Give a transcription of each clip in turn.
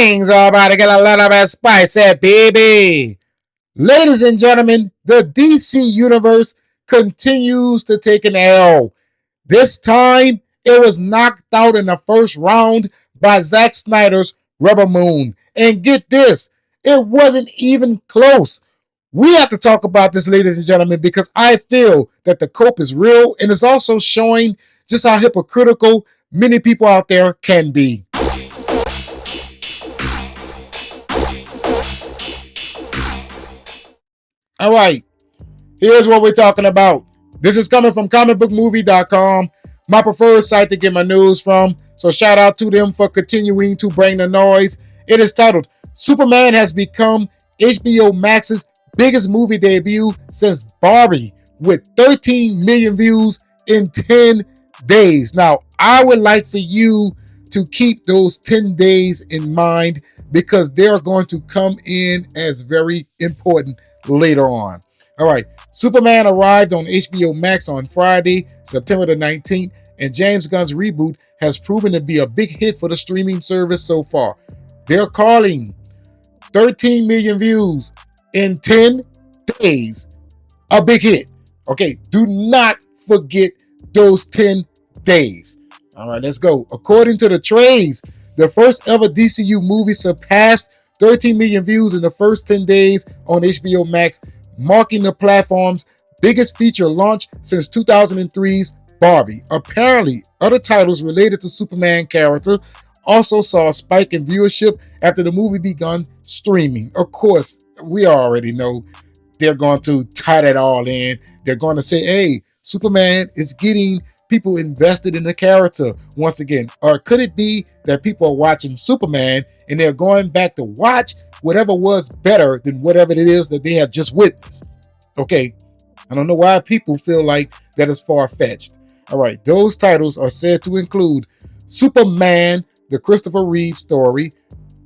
Things are about to get a little bit spicy, baby. Ladies and gentlemen, the DC Universe continues to take an L. This time, it was knocked out in the first round by Zack Snyder's Rebel Moon. And get this, it wasn't even close. We have to talk about this, ladies and gentlemen, because I feel that the cope is real and it's also showing just how hypocritical many people out there can be. All right, here's what we're talking about. This is coming from comicbookmovie.com, my preferred site to get my news from. So shout out to them for continuing to bring the noise. It is titled, Superman has become HBO Max's biggest movie debut since Barbie, with 13 million views in 10 days. Now, I would like for you to keep those 10 days in mind because they're going to come in as very important later on. All right, Superman arrived on HBO Max on Friday, September the 19th, and James Gunn's reboot has proven to be a big hit for the streaming service so far. They're calling 13 million views in 10 days a big hit. Okay, do not forget those 10 days. All right, let's go. According to the trades, the first ever DCU movie surpassed 13 million views in the first 10 days on HBO Max, marking the platform's biggest feature launch since 2003's Barbie. Apparently, other titles related to Superman character also saw a spike in viewership after the movie began streaming. Of course, we already know they're going to tie that all in. They're going to say, hey, Superman is getting people invested in the character once again. Or could it be that people are watching Superman and they're going back to watch whatever was better than whatever it is that they have just witnessed? Okay, I don't know why people feel like that is far-fetched. All right, those titles are said to include Superman, the Christopher Reeve story,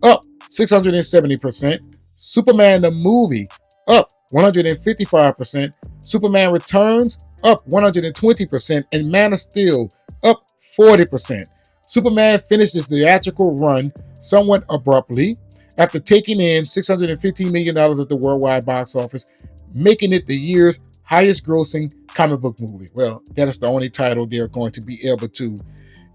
up 670%, Superman the movie, up 155%, Superman Returns, up 120%, and Man of Steel, up 40%. Superman finished his theatrical run somewhat abruptly after taking in $615 million at the worldwide box office, making it the year's highest grossing comic book movie. Well, that is the only title they're going to be able to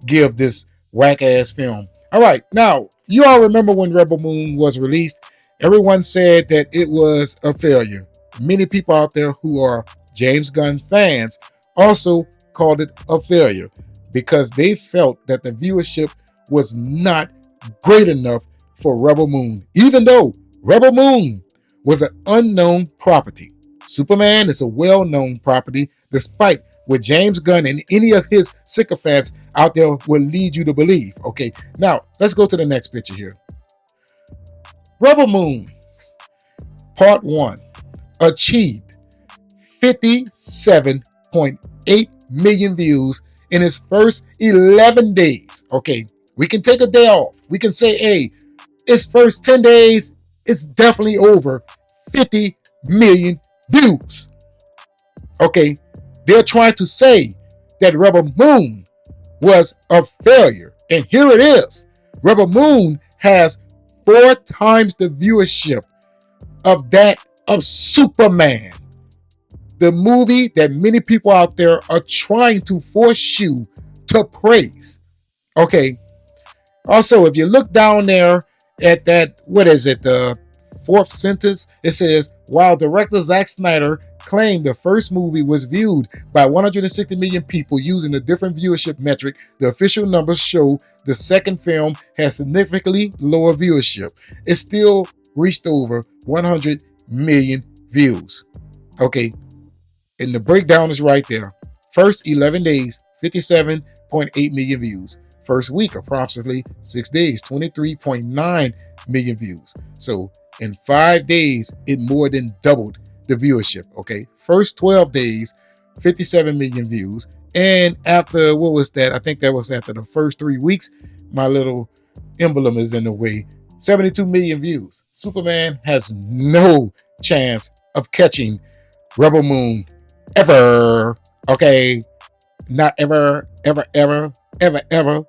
give this whack-ass film. All right, now, you all remember when Rebel Moon was released, everyone said that it was a failure. Many people out there who are James Gunn fans also called it a failure because they felt that the viewership was not great enough for Rebel Moon, even though Rebel Moon was an unknown property. Superman is a well-known property, despite what James Gunn and any of his sycophants out there will lead you to believe. Okay, now let's go to the next picture here. Rebel Moon Part 1 achieved 57.8 million views in its first 11 days. Okay, we can take a day off. We can say, hey, its first 10 days, it's definitely over 50 million views. Okay, they're trying to say that Rebel Moon was a failure. And here it is. Rebel Moon has 4 times the viewership of that of Superman, the movie that many people out there are trying to force you to praise. Okay. Also, if you look down there at that, what is it, the 4th sentence, it says, while director Zack Snyder claimed the first movie was viewed by 160 million people using a different viewership metric, the official numbers show the second film has significantly lower viewership. It still reached over 100 million views. Okay, and the breakdown is right there. First 11 days, 57.8 million views. First week, approximately 6 days, 23.9 million views. So in 5 days, it more than doubled the viewership. Okay, first 12 days, 57 million views. And after, what was that? I think that was after the first 3 weeks. My little emblem is in the way. 72 million views. Superman has no chance of catching Rebel Moon ever. Okay, not ever, ever, ever, ever, ever.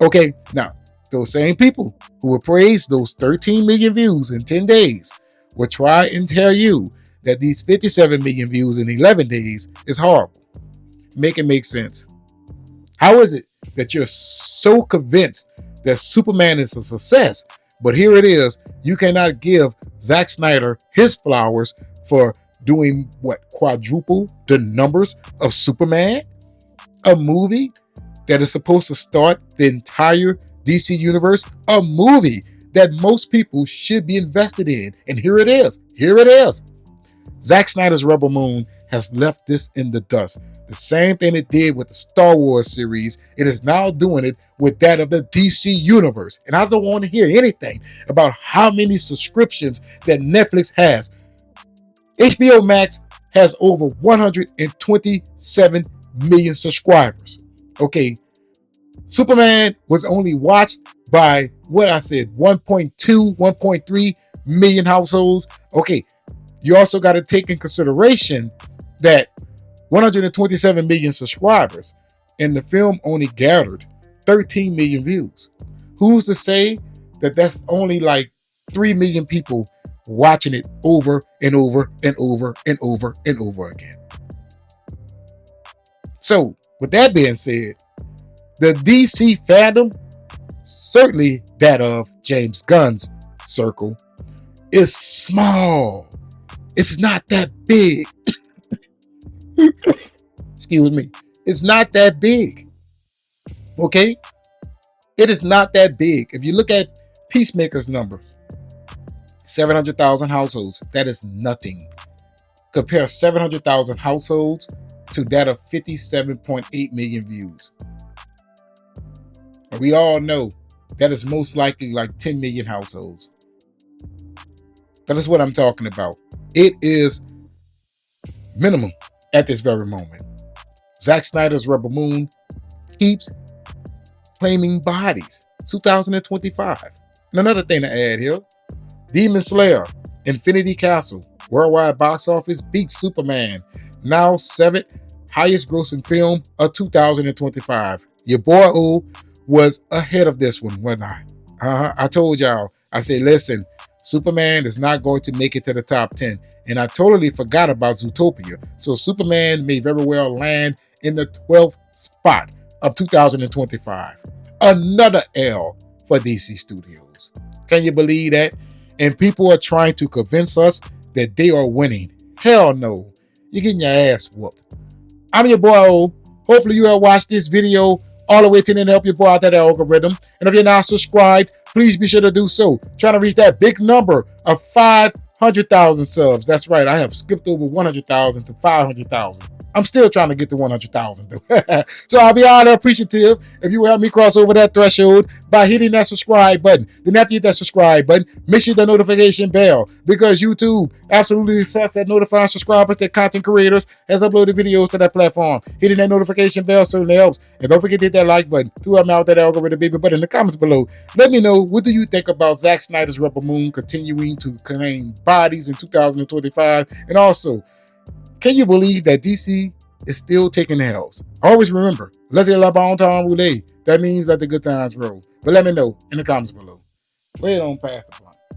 Okay, now those same people who will praise those 13 million views in 10 days will try and tell you that these 57 million views in 11 days is horrible. Make it make sense. How is it that you're so convinced that Superman is a success, but here it is, you cannot give Zack Snyder his flowers for doing what, quadruple the numbers of Superman? A movie that is supposed to start the entire DC universe, a movie that most people should be invested in. And here it is. Here it is. Zack Snyder's Rebel Moon has left this in the dust. The same thing it did with the Star Wars series, it is now doing it with that of the DC universe. And I don't want to hear anything about how many subscriptions that Netflix has. HBO Max has over 127 million subscribers. Okay, Superman was only watched by what I said, 1.2, 1.3 million households. Okay, you also got to take in consideration that 127 million subscribers and the film only gathered 13 million views. Who's to say that that's only like 3 million people watching it over and over and over and over and over again? So, with that being said, the DC fandom, certainly that of James Gunn's circle, is small. It's not that big. Excuse me. It's not that big. Okay? It is not that big. If you look at Peacemaker's number, 700,000 households, that is nothing. Compare 700,000 households to that of 57.8 million views. And we all know that is most likely like 10 million households. That is what I'm talking about. It is minimum at this very moment. Zack Snyder's Rebel Moon keeps claiming bodies. 2025. And another thing to add here, Demon Slayer, Infinity Castle, worldwide box office beats Superman. Now 7th highest grossing film of 2025. Your boy O was ahead of this one, wasn't I? I told y'all, I said, listen, Superman is not going to make it to the top 10. And I totally forgot about Zootopia. So Superman may very well land in the 12th spot of 2025. Another L for DC Studios. Can you believe that? And people are trying to convince us that they are winning. Hell no. You're getting your ass whooped. I'm your boy O. Hopefully you have watched this video all the way to the end to help you boy out that algorithm. And if you're not subscribed, please be sure to do so. Trying to reach that big number of 500,000 subs. That's right. I have skipped over 100,000 to 500,000. I'm still trying to get to 100,000 though. So I'll be all appreciative if you will help me cross over that threshold by hitting that subscribe button. Then after you hit that subscribe button, make sure the notification bell, because YouTube absolutely sucks at notifying subscribers that content creators has uploaded videos to that platform. Hitting that notification bell certainly helps. And don't forget to hit that like button to help me out that algorithm, baby. But in the comments below, let me know, what do you think about Zack Snyder's Rebel Moon continuing to claim bodies in 2025? And also, can you believe that DC is still taking L's? Always remember, let's get la bon temps roulette. That means let the good times roll. But let me know in the comments below. Way on past the plan.